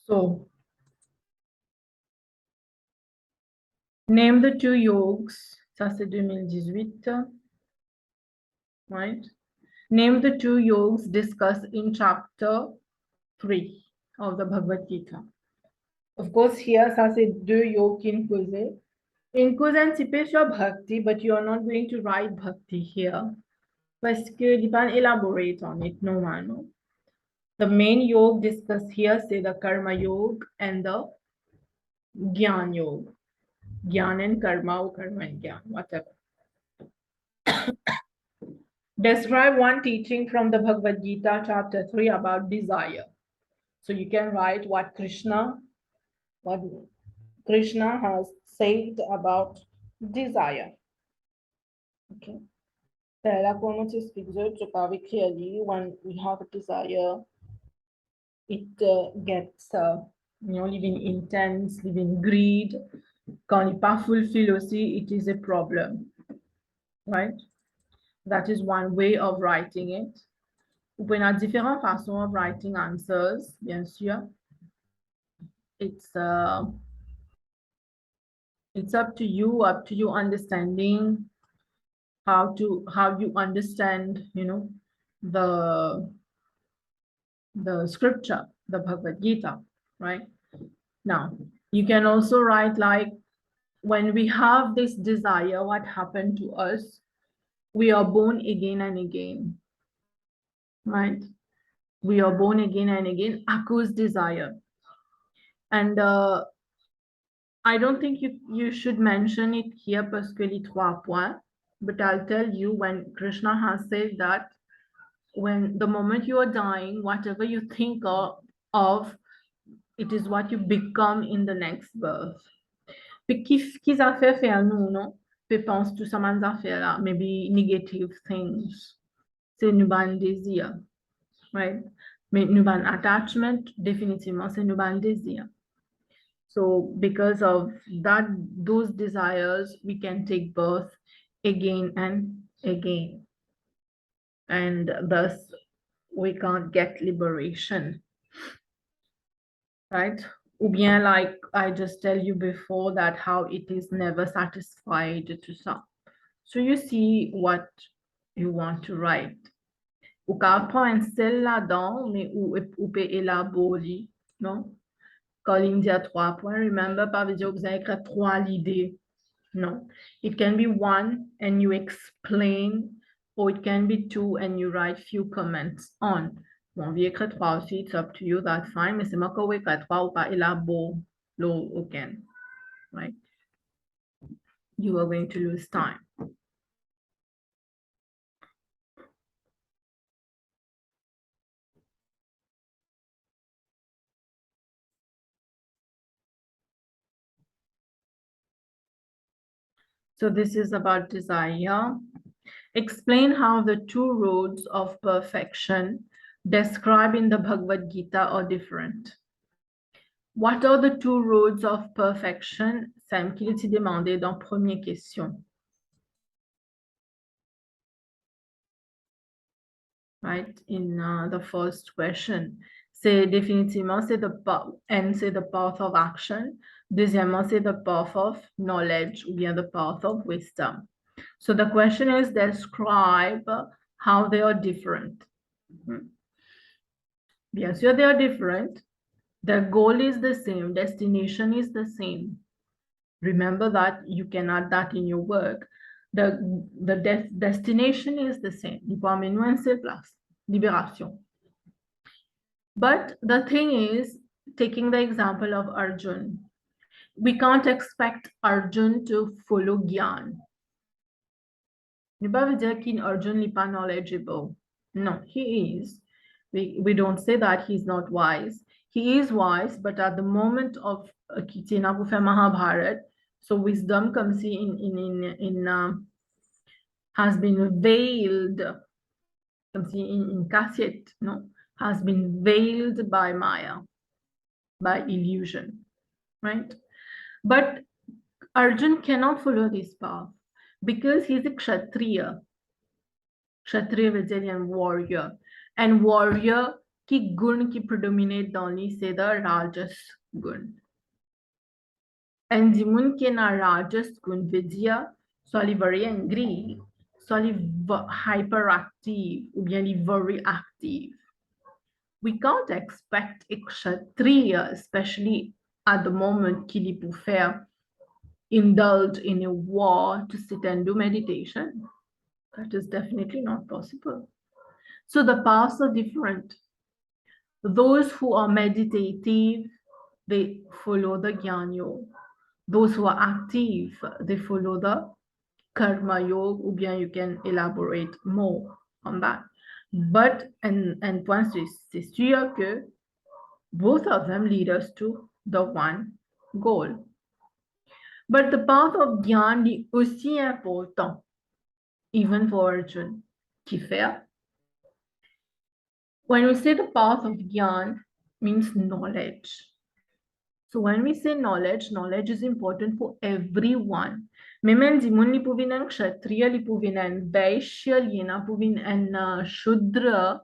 So, name the two yogs. Ça, c'est 2018. Right? Name the two yogs discussed in chapter 3 of the Bhagavad Gita. Of course, here, ça, c'est deux yogs in cause. In cause and sur bhakti, but you are not going to write bhakti here. Parce que you can elaborate on it, no one. The main yoga discussed here, say the karma yoga and the gyan yoga. Gyan and karma, or karma and gyan, whatever. Describe one teaching from the Bhagavad Gita, chapter 3, about desire. So you can write what Krishna has said about desire. Okay. Pehla kono cheez figure chukavi clearly when we have a desire, it gets living intense, living greed. Quand il n'est pas fulfilled aussi, it is a problem, right? That is one way of writing it. Vous pouvez avoir différentes façons of writing answers, bien sûr. It's up to you understanding how you understand, the scripture, the Bhagavad Gita, right? Now, you can also write like, when we have this desire, what happened to us? We are born again and again, right? We are born again and again, accuse desire. And I don't think you should mention it here parce que les trois points, but I'll tell you when Krishna has said that when the moment you are dying, whatever you think of, it is what you become in the next birth. Puis qu'est-ce affaires faire nous, non? Puis pense tout ça man affaires là, maybe negative things. C'est nous ban désir, right? Mais nous ban attachment, définitivement, c'est nous ban désir. So because of that, those desires, we can take birth again and again. And thus, we can't get liberation, right? Ou bien, like I just tell you before, that how it is never satisfied to some. So you see what you want to write. Ou ka prend un sel là-dedans, mais ou peut élaborer, non? Quand il dit à 3 points, remember, pas veut dire que vous avez écrit 3 l'idée. No, it can be 1 and you explain, or it can be 2 and you write few comments on. Bon, vi écrit 3 aussi, it's up to you, that's fine, mais c'est moi qui écrit 3 ou pas élabore l'eau again, right? You are going to lose time. So this is about desire. Explain how the two roads of perfection described in the Bhagavad Gita are different. What are the two roads of perfection? Sam qui l'était demandé dans première question. Right, in the first question. C'est définitivement, c'est the path of action. Deuxièmement, c'est the path of knowledge, ou bien the path of wisdom. So the question is, describe how they are different. Bien sûr, they are different. The goal is the same, destination is the same. Remember that, you can add that in your work. The destination is the same. Libération. But the thing is, taking the example of Arjun, we can't expect Arjun to follow Gyan. Arjun is not knowledgeable. No, he is. We don't say that he's not wise. He is wise, but at the moment of Kitina Mahabharat, so wisdom comes has been veiled. Comes in Kasyat, no, has been veiled by Maya, by illusion, right? But Arjun cannot follow this path because he's a Kshatriya. Kshatriya Vijayanian warrior, and warrior qui gun qui predominate dans lui, c'est the rajas gun. And the moun qui na rajas gun veut dire soit il very angry, soit il hyperactive ou bien il very active. We can't expect a kshatriya, especially at the moment qu'il est pour faire indulge in a war to sit and do meditation. That is definitely not possible. So the paths are different. Those who are meditative, they follow the Jnana Yoga. Those who are active, they follow the Karma Yoga, or bien you can elaborate more on that. But, and point c'est sûr que both of them lead us to the one goal. But the path of Jnana est aussi important, even for Arjuna, qui fait. When we say the path of Jnana, means knowledge. So when we say knowledge, knowledge is important for everyone. Même si mon li pouvin en kshatriya, li pouvin en vaishya, li na pouvin en shudra,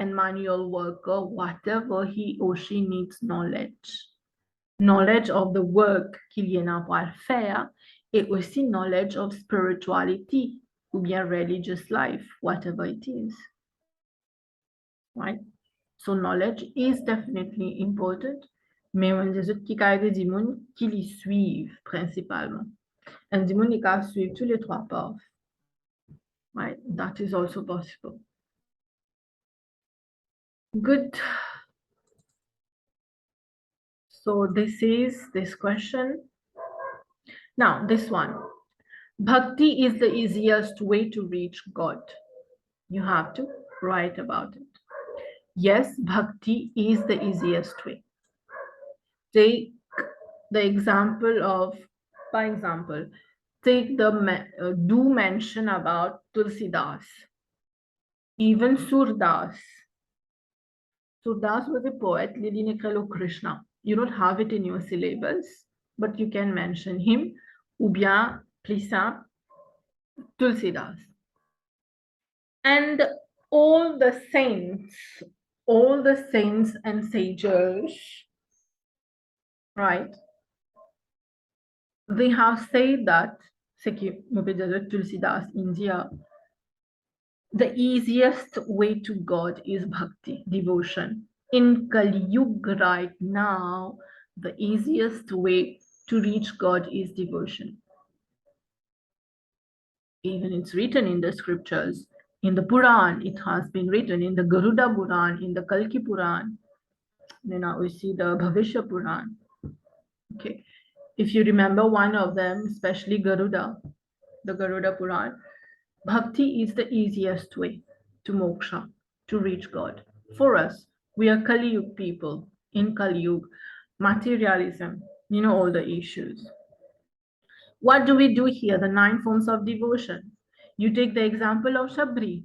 and manual worker, whatever he or she needs knowledge. Knowledge of the work qu'il y en a pour faire, et aussi knowledge of spirituality, ou bien religious life, whatever it is. Right? So knowledge is definitely important. Mais on dit qu'il y a des gens qui les suivent principalement. And des gens qui suivent tous les trois paths. Right? That is also possible. Good. So this is this question. Now, this one. Bhakti is the easiest way to reach God. You have to write about it. Yes, bhakti is the easiest way. Take the example of, by example, take the do mention about Tulsidas, even Surdas. Surdas was a poet, Lilinekalo Krishna. You don't have it in your syllabus, but you can mention him, ou bien, plus simple, Tulsidas. And all the saints and sages, right? They have said that, Tulsidas, India, the easiest way to God is bhakti, devotion. In Kali Yuga right now, the easiest way to reach God is devotion. Even it's written in the scriptures. In the Puran, it has been written in the Garuda Puran, in the Kalki Puran. Then now we see the Bhavishya Puran. Okay. If you remember one of them, especially Garuda, the Garuda Puran, bhakti is the easiest way to moksha, to reach God. For us, we are Kali Yuga people. In Kali Yuga, materialism, you know all the issues. What do we do here? The 9 forms of devotion. You take the example of Shabri.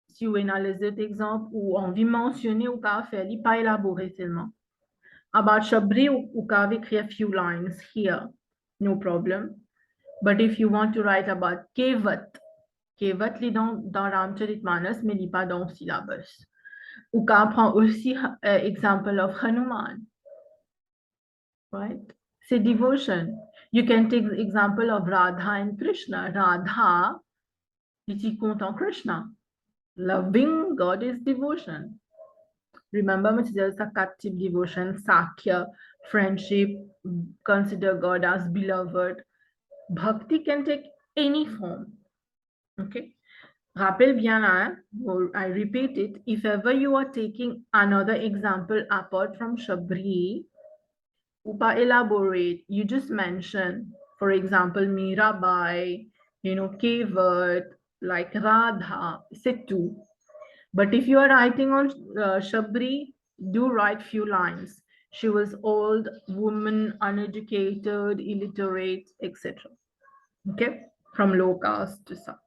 Si vous analysez cet exemple ou on veut mentionner ou qu'a fait, il pas élaboré seulement. About Shabri, ou qu'a écrit a few lines here, no problem. But if you want to write about Kevat, Kevat li dans ramcharitmanas, mais il pas dans syllabus. Ou qu'a prend aussi example of Hanuman, right? C'est devotion. You can take the example of Radha and Krishna. Radha, il compte en Krishna. Loving God is devotion. Remember, there's a 4 type devotion: Sakya, friendship, consider God as beloved. Bhakti can take any form. Okay. Rappel bien là, I repeat it, if ever you are taking another example apart from Shabri, upa elaborate, you just mention, for example, Mirabai, Kevat, like Radha, c'est tout. But if you are writing on Shabri, do write few lines. She was old, woman, uneducated, illiterate, etc. Okay, from low caste to some.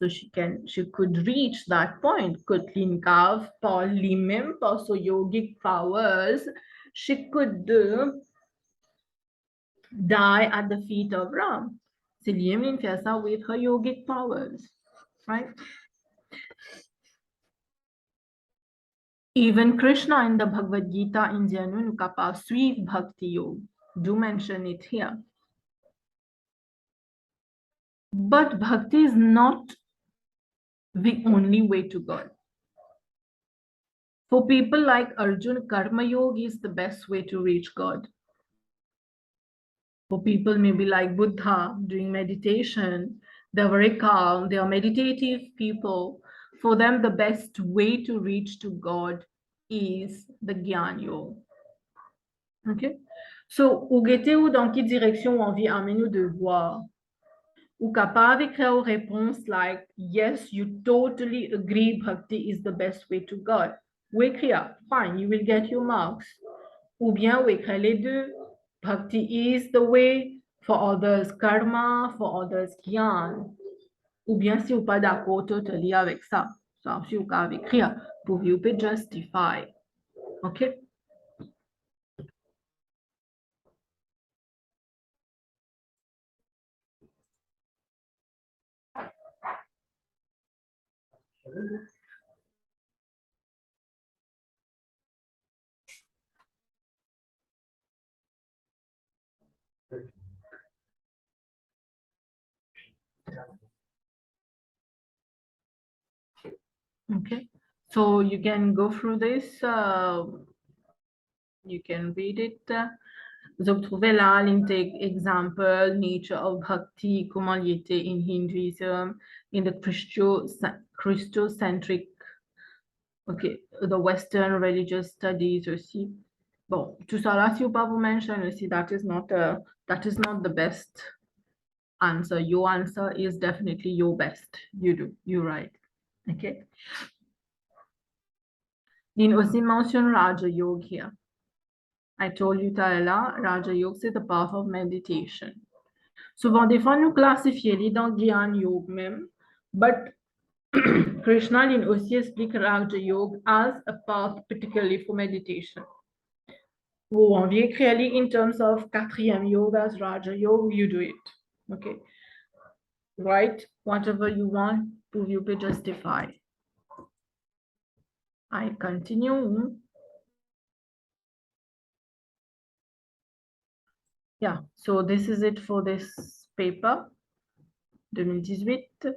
So she could reach that point. Kutlinkav, par lui-même, par so yogic powers, she could die at the feet of Ram. C'est lui-même fait ça with her yogic powers, right? Even Krishna in the Bhagavad Gita in Janu Nukapa Sweet Bhakti Yoga do mention it here. But bhakti is not the only way to God. For people like Arjun, Karma Yoga is the best way to reach God. For people maybe like Buddha doing meditation, they're very calm, they are meditative people. For them, the best way to reach to God is the Gyan Yoga. Okay? So, ou gete ou dans quelle direction envie amène nous de voir? Ou capable d'écrire une réponse like, yes, you totally agree bhakti is the best way to God. Ou écrire, fine, you will get your marks. Ou bien ou écrire les deux. Bhakti is the way, for others karma, for others gyan. Ou bien si vous pas d'accord totally avec ça, ça si vous pouvez écrire, pour vous pouvez justify. OK? Okay. So you can go through this, you can read it. Vous obtrouvez là l'exemple nature of bhakti, comment il était in Hinduism, in the Christocentric, okay, the Western religious studies aussi. Bon, tout ça là, si vous pas vous mention aussi, that is not the best answer. Your answer is definitely your best. You're right. Okay. Then aussi mention Raja Yoga here. I told you Taila, Raja Yoga c'est the path of meditation. Souvent, des fois, nous classifions dans Gyan Yoga même, but Krishna aussi explique Raja Yoga as a path particularly for meditation. Ou on vient écrire in terms of quatrième yoga as Raja Yoga, you do it. Okay. Write whatever you want to you be justify. I continue. Yeah, so this is it for this paper 2018.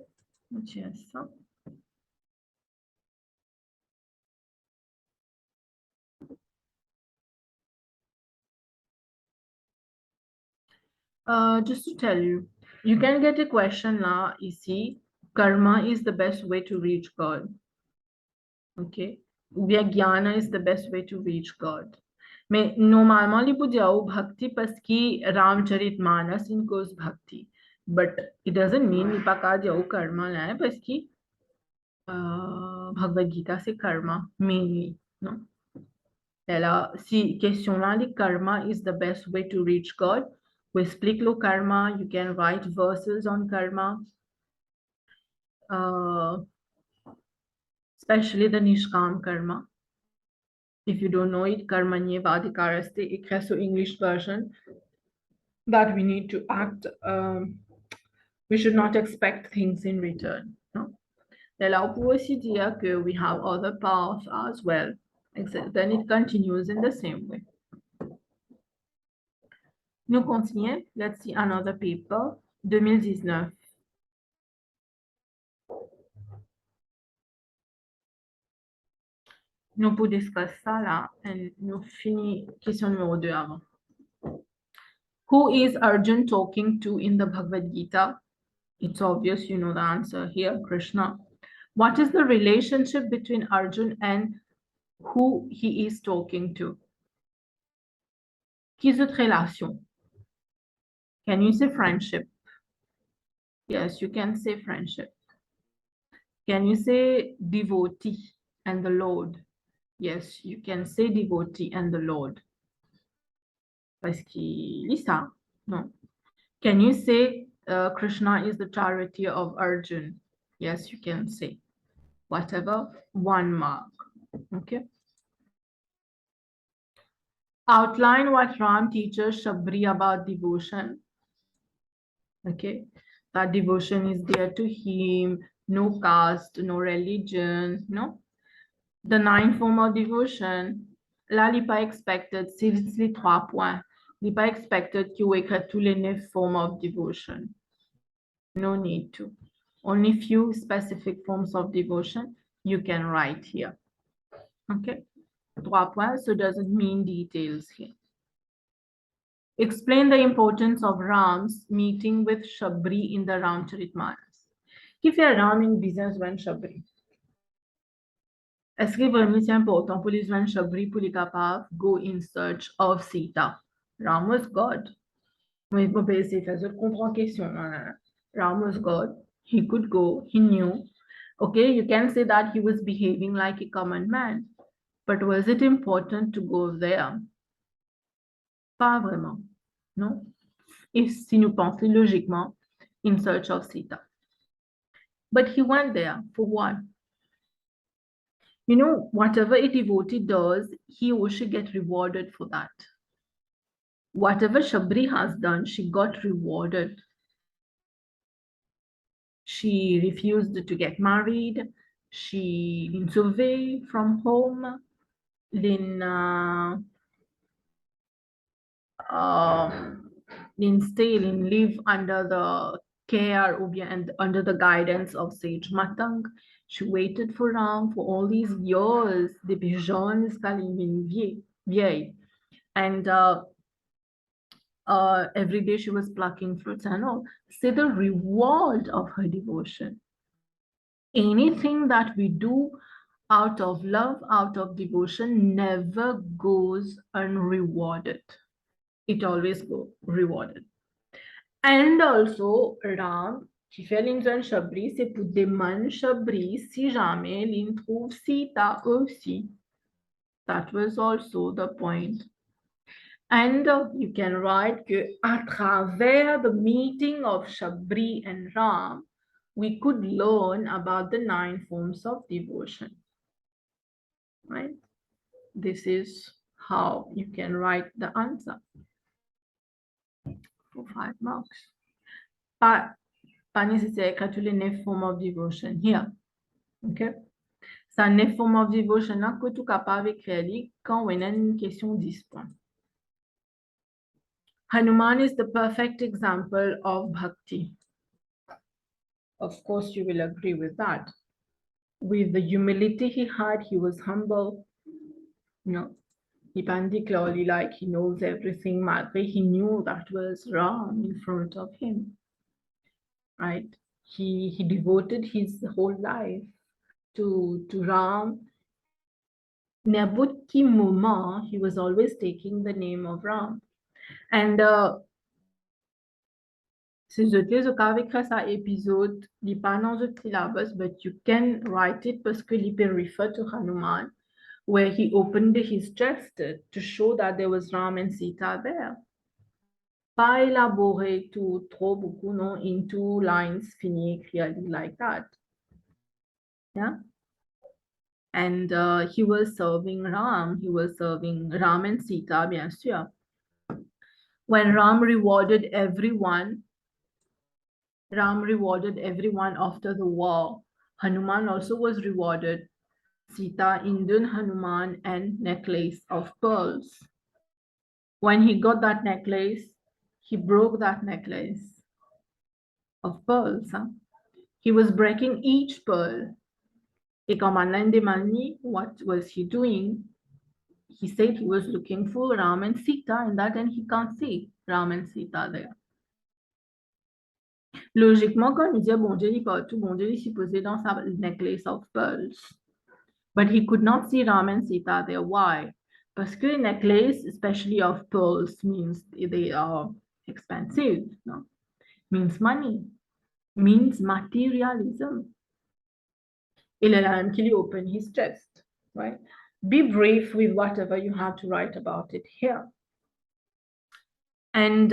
Just to tell you, you can get a question now, ici, karma is the best way to reach God. Okay? Ou bien jnana is the best way to reach God. Mais normalement, les Buddha bhakti parce que ramcharitmanas includes bhakti. But it doesn't mean कि पका जाओ karma là parce que Bhagavad Gita c'est karma mainly, no? Alors, si question là, le karma is the best way to reach God. We explique le karma. You can write verses on karma, especially the nishkam karma. If you don't know it, karmanye vadikaraste, écrit sur English version, that we need to act. We should not expect things in return. No? Alors, pour aussi dire que we have other paths as well. Then it continues in the same way. Nous continuons. Let's see another paper, 2019. Nous pouvons discuter ça là et nous finissons question numéro 2 avant. Who is Arjun talking to in the Bhagavad Gita? It's obvious, you know the answer here, Krishna. What is the relationship between Arjun and who he is talking to? Qui est cette relation? Can you say friendship? Yes, you can say friendship. Can you say devotee and the Lord? Yes, you can say devotee and the Lord. Parce qu'il est ça, non? Can you say Krishna is the charioteer of Arjun? Yes, you can say. Whatever, 1 mark. Okay. Outline what Ram teaches Shabri about devotion. Okay. That devotion is there to him, no caste, no religion, no. The 9 form of devotion, là, il n'est pas expected, c'est les 3 points. Il n'est pas expected que vous écrivez tous les 9 forms of devotion. No need to. Only few specific forms of devotion you can write here. Okay? 3 points, so doesn't mean details here. Explain the importance of Ram's meeting with Shabri in the Ramcharitmanas. Qui fait Ram in business when Shabri? Est-ce que vraiment c'est important pour les gens Shabri pour les capables go in search of Sita? Ram was God. Mais bon, ben, c'est fait, je comprends question. Ram was God. He could go. He knew. Okay, you can say that he was behaving like a common man. But was it important to go there? Pas vraiment. Non? Et si nous pensons logiquement, in search of Sita. But he went there for what? You know, whatever a devotee does, he or she gets rewarded for that. Whatever Shabri has done, she got rewarded. She refused to get married. She ran away from home. Stay and live under the care and under the guidance of Sage Matang. She waited for Ram for all these years, depuis jeune jusqu'à vieille. And every day she was plucking fruits and all. See the reward of her devotion. Anything that we do out of love, out of devotion, never goes unrewarded. It always goes rewarded. And also, Ram, qui fait l'inzon Shabri, c'est pour demander Shabri si jamais il trouve Sita aussi. That was also the point. And you can write que à travers the meeting of Shabri and Ram, we could learn about the 9 forms of devotion. Right? This is how you can write the answer for 5 marks. Pas nécessaire écrire tous les 9 forms of devotion here. Okay? Ça 9 forms of devotion là que tu capable d'écrire quand on a une question 10 points. Hanuman is the perfect example of bhakti. Of course, you will agree with that. With the humility he had, he was humble. You know, he panted clearly like he knows everything. He knew that was wrong in front of him. Right? He devoted his whole life to Ram. N'importe quel moment, he was always taking the name of Ram. And si je te avec ça épisode, il n'est pas dans le syllabus, but you can write it parce que il peut refer to Hanuman, where he opened his chest to show that there was Ram and Sita there. Pas élaboré tout trop beaucoup, non, in 2 lines finis clearly like that. Yeah. And he was serving Ram. He was serving Ram and Sita, bien sûr. When Ram rewarded everyone after the war. Hanuman also was rewarded. Sita, Indian Hanuman, and necklace of pearls. When he got that necklace, he broke that necklace of pearls. He was breaking each pearl. Et quand Manlan demanded what was he doing, he said he was looking for Ram and Sita, and that and he can't see Ram and Sita there. Logiquement, quand il disait bon Dieu, il partout, bon Dieu, il s'y posait dans sa necklace of pearls. But he could not see Ram and Sita there. Why? Parce que necklace, especially of pearls, means they are expensive, no? Means money, means materialism. Il est là même qu'il open his chest, right? Be brief with whatever you have to write about it here. And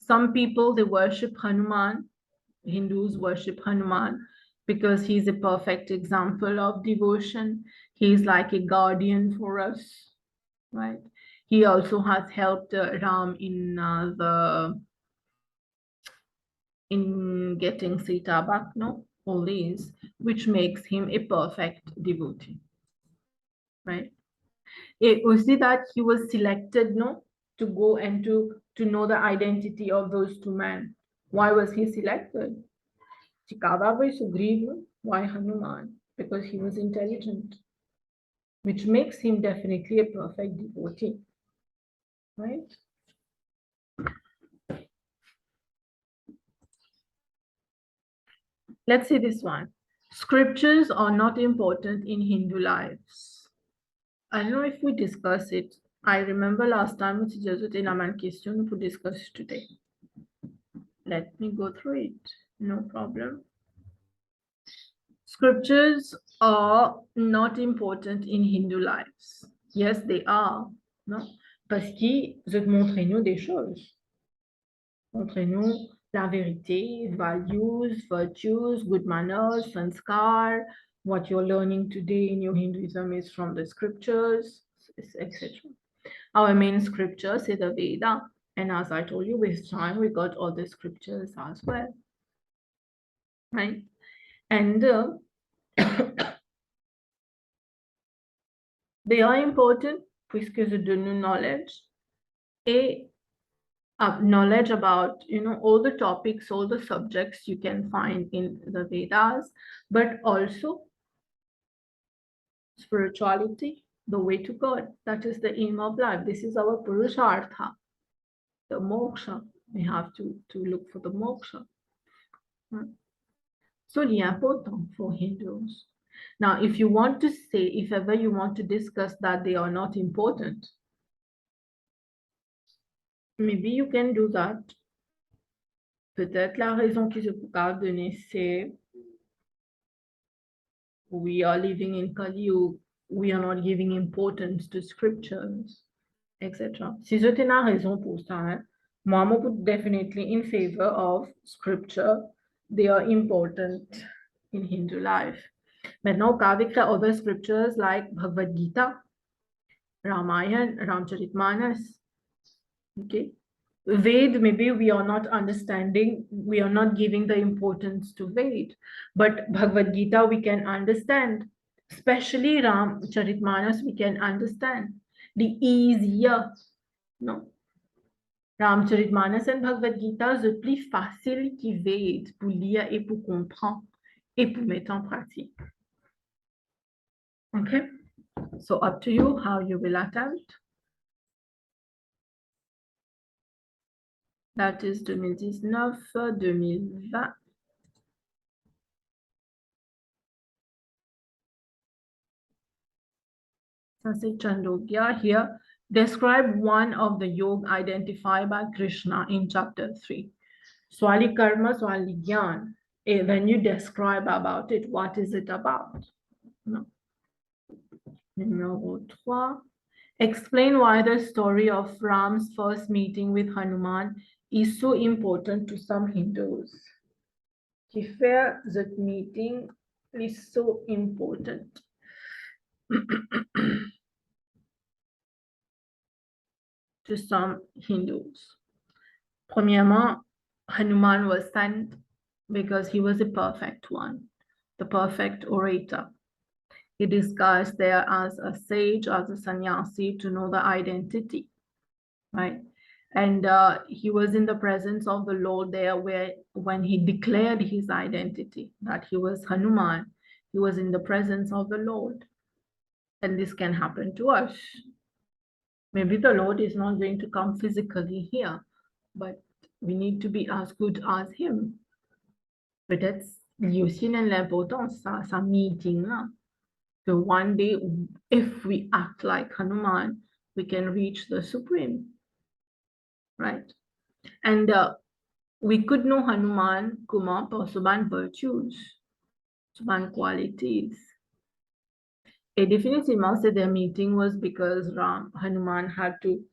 some people, they worship Hanuman. Hindus worship Hanuman because he's a perfect example of devotion. He's like a guardian for us, right? He also has helped Ram in getting Sita back, no? all these, which makes him a perfect devotee, right? It was that he was selected, no, to go and to know the identity of those two men. Why was he selected? Chikava by Sugriva, why Hanuman? Because he was intelligent, which makes him definitely a perfect devotee, right? Let's see this one. Scriptures are not important in Hindu lives. I don't know if we discuss it. I remember last time we suggested in a question to discuss today. Let me go through it. No problem. Scriptures are not important in Hindu lives. Yes, they are. Non? Parce qu'ils montrent-nous des choses. Montrez-nous la vérité, values, virtues, good manners, sanskar. What you're learning today in your Hinduism is from the scriptures, etc. Our main scripture is the Veda. And as I told you, with time, we got all the scriptures as well. Right? And they are important puisque they donne knowledge. Et knowledge about all the topics, all the subjects you can find in the Vedas, but also spirituality, the way to God. That is the aim of life. This is our purushartha, the moksha. We have to look for the moksha. So the important for Hindus. Now, if you want to say, if ever you want to discuss that they are not important, maybe you can do that. Peut-être la raison qui se pourra donner, c'est we are living in Kali, we are not giving importance to scriptures, etc. Si je tenais la raison pour ça, hein, moi, I would definitely in favor of scripture. They are important in Hindu life. Maintenant, avec the other scriptures like Bhagavad Gita, Ramayana, ramcharitmanas, okay? Ved, maybe we are not understanding, we are not giving the importance to Ved, but Bhagavad Gita we can understand, especially Ramcharitmanas we can understand. The easier, no? Ramcharitmanas and Bhagavad Gita, c'est plus facile que Ved pour lire et pour comprendre et pour mettre en pratique. Okay, so up to you how you will attempt. That is 2019-2020. Ça c'est Chandogya here. Describe one of the yoga identified by Krishna in chapter 3. Swali karma, swali gyan. When you describe about it, what is it about? No. Numéro 3. Explain why the story of Ram's first meeting with Hanuman is so important to some Hindus. Qui fait that meeting is so important. To some Hindus. Premièrement, Hanuman was sent because he was a perfect one, the perfect orator. He disguised there as a sage, as a sannyasi to know the identity, right? And he was in the presence of the Lord there when he declared his identity, that he was Hanuman, he was in the presence of the Lord. And this can happen to us. Maybe the Lord is not going to come physically here, but we need to be as good as him. Peut-être lui aussi l'importance, sa meeting là. So one day, if we act like Hanuman, we can reach the Supreme, right? And we could know Hanuman comment par soban virtues, soban qualities. Et définitivement, their meeting was because Hanuman had to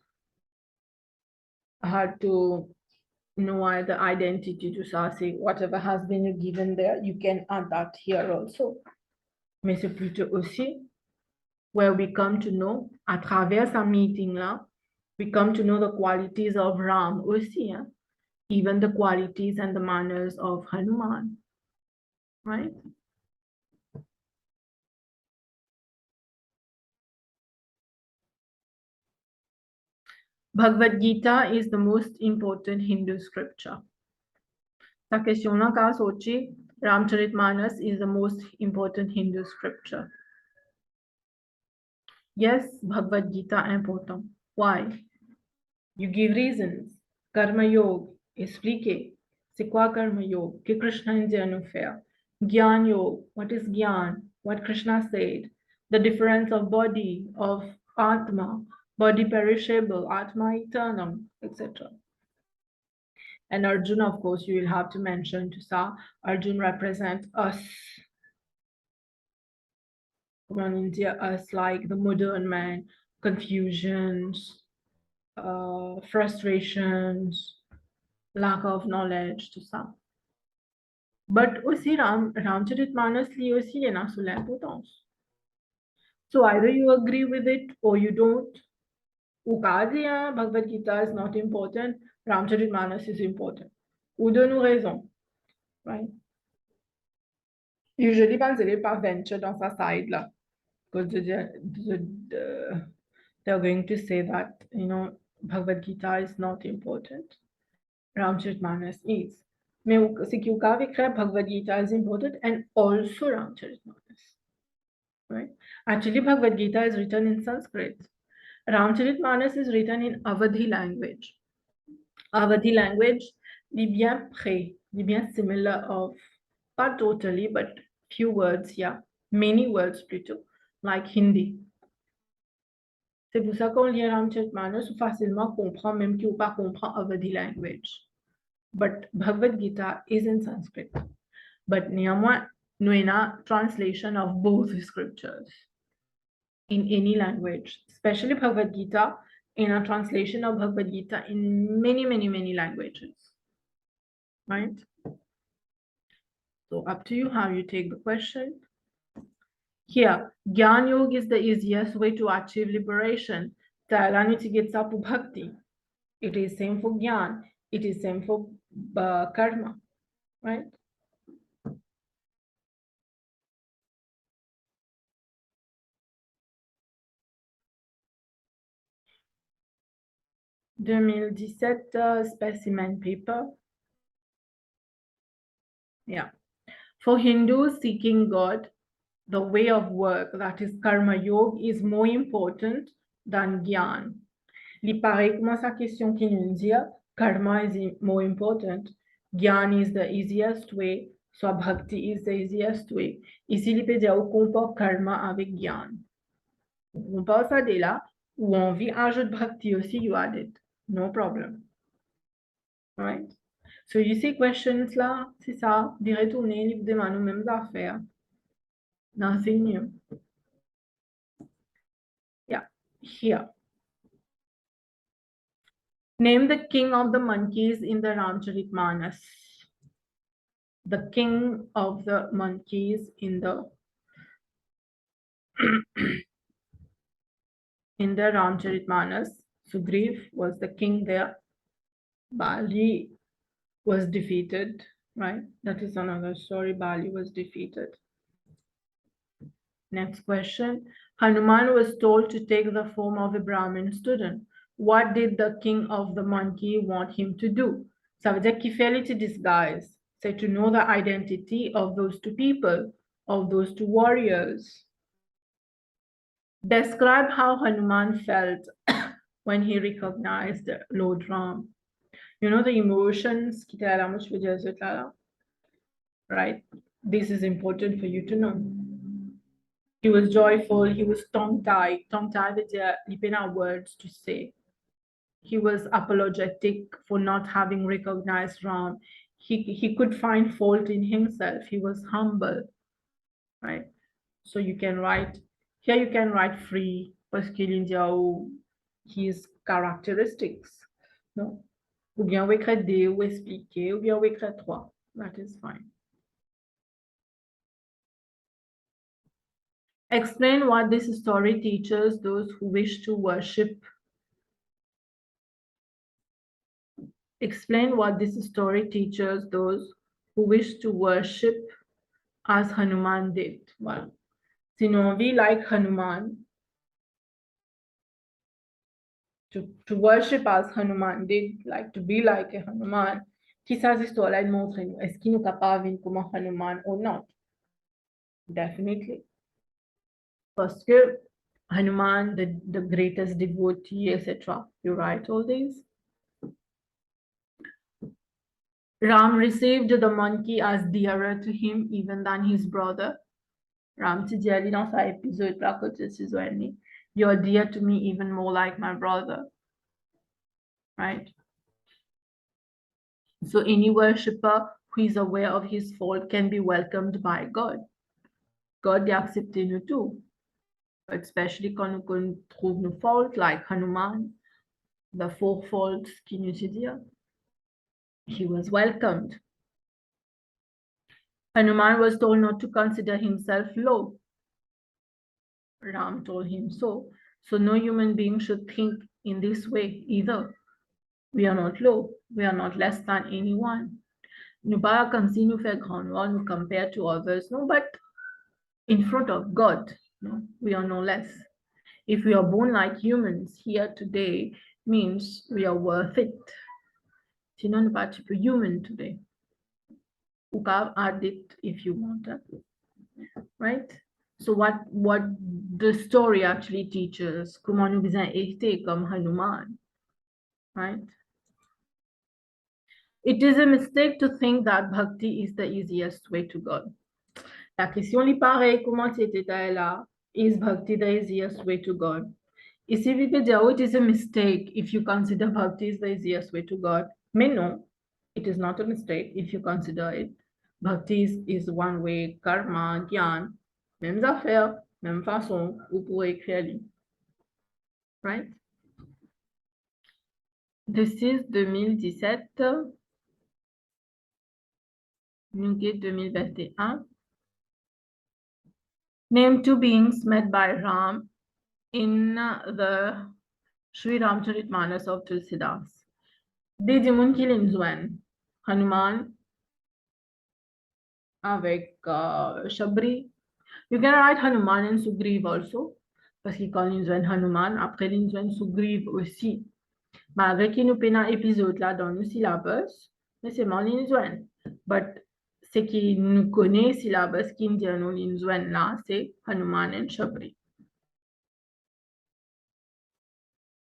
know the identity to say whatever has been given there, you can add that here also. Mais c'est plutôt aussi where we come to know, à travers sa meeting là, we come to know the qualities of Ram aussi, hein? Even the qualities and the manners of Hanuman. right? Bhagavad Gita is the most important Hindu scripture. Ta question là ka sochi, Ramcharitmanas is the most important Hindu scripture. Yes, Bhagavad Gita important. Why? You give reasons. Karma Yoga, expliquez. C'est quoi Karma Yoga? Que Krishna dit à nous faire? Gyan Yoga, what is Gyan? What Krishna said. The difference of body, of Atma, body perishable, Atma eternal, etc. And Arjuna, of course, you will have to mention to Sa. Arjuna represents us. From India, us like the modern man, confusions, frustrations, lack of knowledge, tout ça. But aussi Ramcharitmanas lié aussi les sous l'importance. So either you agree with it or you don't. Ou ka di Bhagavad Gita is not important, Ramcharitmanas is important. Ou donne-nous raison, right? Usually, people pas venture dans sa side là, because they're going to say that, you know, Bhagavad Gita is not important. Ramcharitmanas is. Mais c'est qu'il y a Bhagavad Gita is important and also Ramcharitmanas. Right? Actually, Bhagavad Gita is written in Sanskrit. Ramcharitmanas is written in Awadhi language. Awadhi language is bien près, is bien similar of, not totally, but few words, yeah, many words plutôt, like Hindi. C'est pour ça qu'on lit Ramcharitmanas, facilement comprend, même qui ou pas comprend Awadhi language. But Bhagavad Gita is in Sanskrit. But néanmoins, nous avons translation of both scriptures in any language, especially Bhagavad Gita, in a translation of Bhagavad Gita in many, many, many languages, right? So up to you how you take the question. Here, Gyan Yoga is the easiest way to achieve liberation. Taraniti gets up bhakti. It is same for Gyan. It is same for karma, right? Specimen paper. Yeah. For Hindus seeking God, the way of work, that is karma yoga, is more important than gyan. Li paraît comment sa question qui nous dit karma is more important, gyan is the easiest way, so bhakti is the easiest way. Ici, il peut dire on compare karma avec gyan. On compare ça dès là, ou on vit ajoute bhakti aussi, you add it. No problem. Right? So you see questions là, c'est ça, de retourner, livre de manou, mêmes affaires. Nothing new. Yeah, here. Name the king of the monkeys in the Ramcharitmanas. The king of the monkeys in the Ramcharitmanas. Sugriv was the king there. Bali was defeated, right? That is another story. Bali was defeated. Next question. Hanuman was told to take the form of a Brahmin student. What did the king of the monkey want him to do? Ça veut dire qu'il fallait to disguise. So to know the identity of those two people, of those two warriors. Describe how Hanuman felt when he recognized Lord Ram. You know the emotions, right? This is important for you to know. He was joyful, he was tongue-tied. Tongue-tied with the words to say. He was apologetic for not having recognized Ram. He could find fault in himself. He was humble, right? So you can write, here you can write free, parce qu'il dit his characteristics. No? Ou bien vous écrire des ou expliquer, ou bien vous écrire trois. That is fine. Explain what this story teaches those who wish to worship. Explain what this story teaches those who wish to worship as Hanuman did. Voilà. Si nous envie like Hanuman, to worship as Hanuman did, like to be like a Hanuman, qui ça histoire-là montre nous, est-ce qu'il nous capable comme Hanuman or not? Definitely. Parce que Hanuman, the greatest devotee, etc. You write all these. Ram received the monkey as dearer to him even than his brother. Ram ti dit dans sa épisode là que tu sais, you're dear to me even more like my brother, right? So any worshipper who is aware of his fault can be welcomed by God. God accepte nous tout, especially quand nous trouve nos fautes, like Hanuman, the four faults qui nous dit. He was welcomed. Hanuman was told not to consider himself low. Ram told him so. So no human being should think in this way either. We are not low. We are not less than anyone. Nous pas comme si nous fait grand, nous compare to others, no, but in front of God, no, we are no less. If we are born like humans here today, means we are worth it. Sinon, nous pas type human today. You can add it if you want, right? So what the story actually teaches, comment nous besoin été comme Hanuman, right? It is a mistake to think that bhakti is the easiest way to God. La question lui pareil, comment c'était là? Is bhakti the easiest way to God? Ici, we peut dire, oh, it is a mistake if you consider bhakti is the easiest way to God. Mais non, it is not a mistake if you consider it. Bhakti is one way, karma, gyan, mêmes affaires, même façon, vous pouvez écrire, right? This is 2017, Nougat 2021. Name two beings met by Ram in the Sri Ramcharitmanas of Tulsidas. Des démons qui les Hanuman avec Shabri. You can write Hanuman and Sugriv also, parce qu'il quand les Hanuman, après les Sugriv aussi. Malgré qu'il nous peine un épisode là dans nos syllabus, mais c'est mal les But ce qui nous connaît syllabus qui nous dit nous les là, c'est Hanuman and Shabri.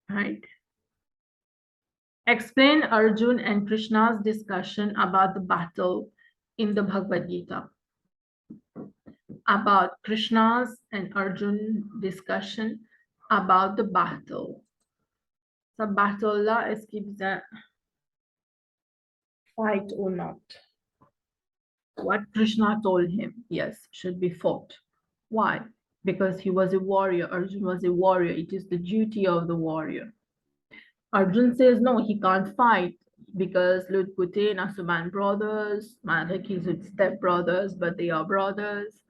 Right? Explain Arjun and Krishna's discussion about the battle in the Bhagavad Gita. About Krishna's and Arjun discussion about the battle. The battle là, est-ce qu'il faisait fight or not? What Krishna told him, yes, should be fought. Why? Because he was a warrior. Arjun was a warrior. It is the duty of the warrior. Arjun says no, he can't fight because Ludpute and Asuban brothers, Madhaki is step brothers, but they are brothers.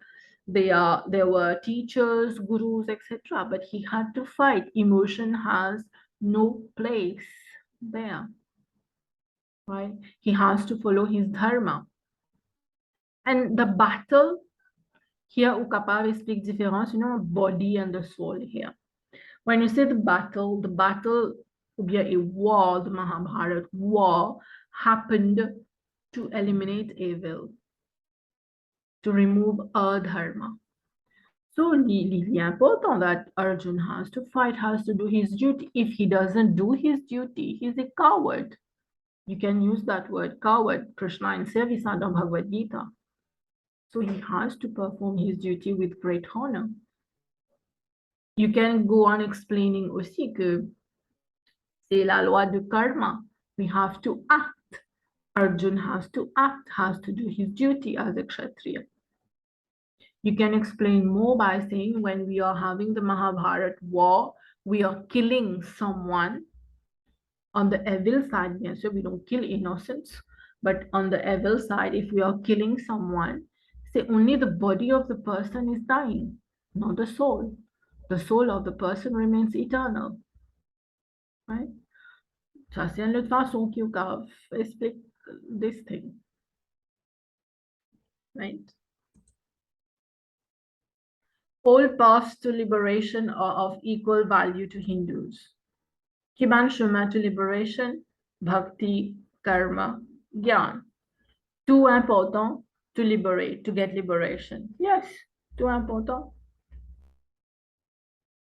There were teachers, gurus, etc. But he had to fight. Emotion has no place there. Right? He has to follow his dharma. And the battle here, Ukapave speaks difference, body and the soul here. When you say the battle would be a war, the Mahabharata war happened to eliminate evil, to remove adharma. So it's important that Arjun has to fight, has to do his duty. If he doesn't do his duty, he's a coward. You can use that word coward, Krishna in service under Bhagavad Gita. So he has to perform his duty with great honor. You can go on explaining aussi que c'est la loi de karma. We have to act. Arjun has to act, has to do his duty as a Kshatriya. You can explain more by saying when we are having the Mahabharata war, we are killing someone on the evil side. So we don't kill innocents, but on the evil side, if we are killing someone, say only the body of the person is dying, not the soul. The soul of the person remains eternal, right? Ça, c'est une autre façon qui explique this thing, right? All paths to liberation are of equal value to Hindus. Kiban chemin to liberation, bhakti, karma, gyan. Too important to liberate, to get liberation. Yes, too important.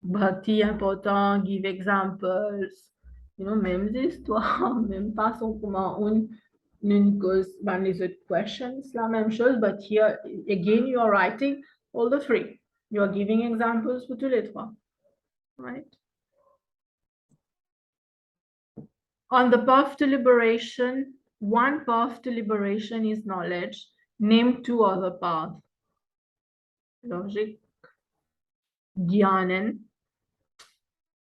Bhakti important, give examples. Même histoires, même façon comment une cause dans les autres questions, la même chose, but here again you are writing all the three. You are giving examples pour tous les trois, right? On the path to liberation, one path to liberation is knowledge. Name two other paths. Logique. Gyanan.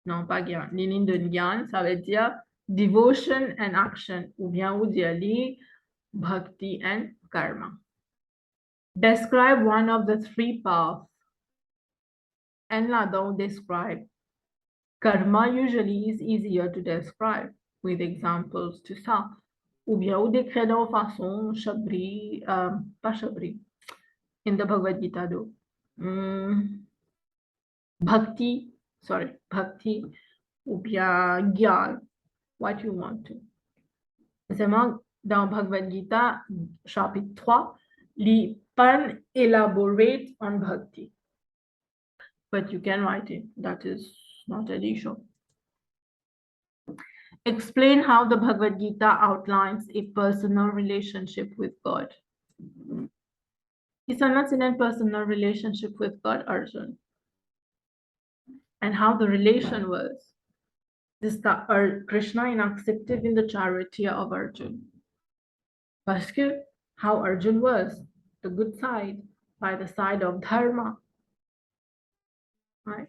Non, pas gyan. Meaning de gyan, ça veut dire devotion and action. Ou bien ou dire li, bhakti and karma. Describe one of the three paths. And là, don't describe. Karma usually is easier to describe with examples to ça. Ou bien ou décrire de façon Shabri, pas Shabri, in the Bhagavad Gita though. Bhakti, ou bien Gyan, what you want to. Seulement, dans Bhagavad Gita, chapitre 3, li pan elaborate on Bhakti. But you can write it, that is not an issue. Explain how the Bhagavad Gita outlines a personal relationship with God. Is not in a personal relationship with God, Arjun? And how the relation was. This Krishna inaccepted in the charioteer of Arjun. Parce que how Arjun was, the good side, by the side of Dharma. Right?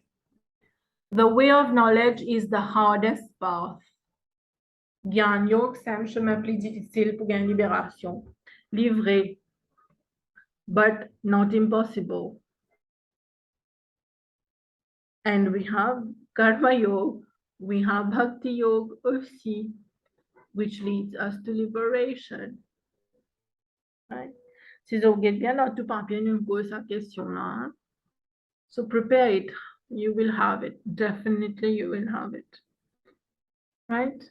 The way of knowledge is the hardest path. Gyan Yog, c'est un chemin plus difficile pour gagner libération. Livré, but not impossible. And we have Karma Yoga, we have Bhakti Yoga aussi, which leads us to liberation. Right? Si vous regardez bien dans tout papier, nous pose cette question-là. So prepare it. You will have it. Definitely you will have it. Right?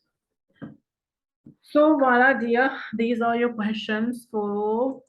So voila, dear. These are your questions for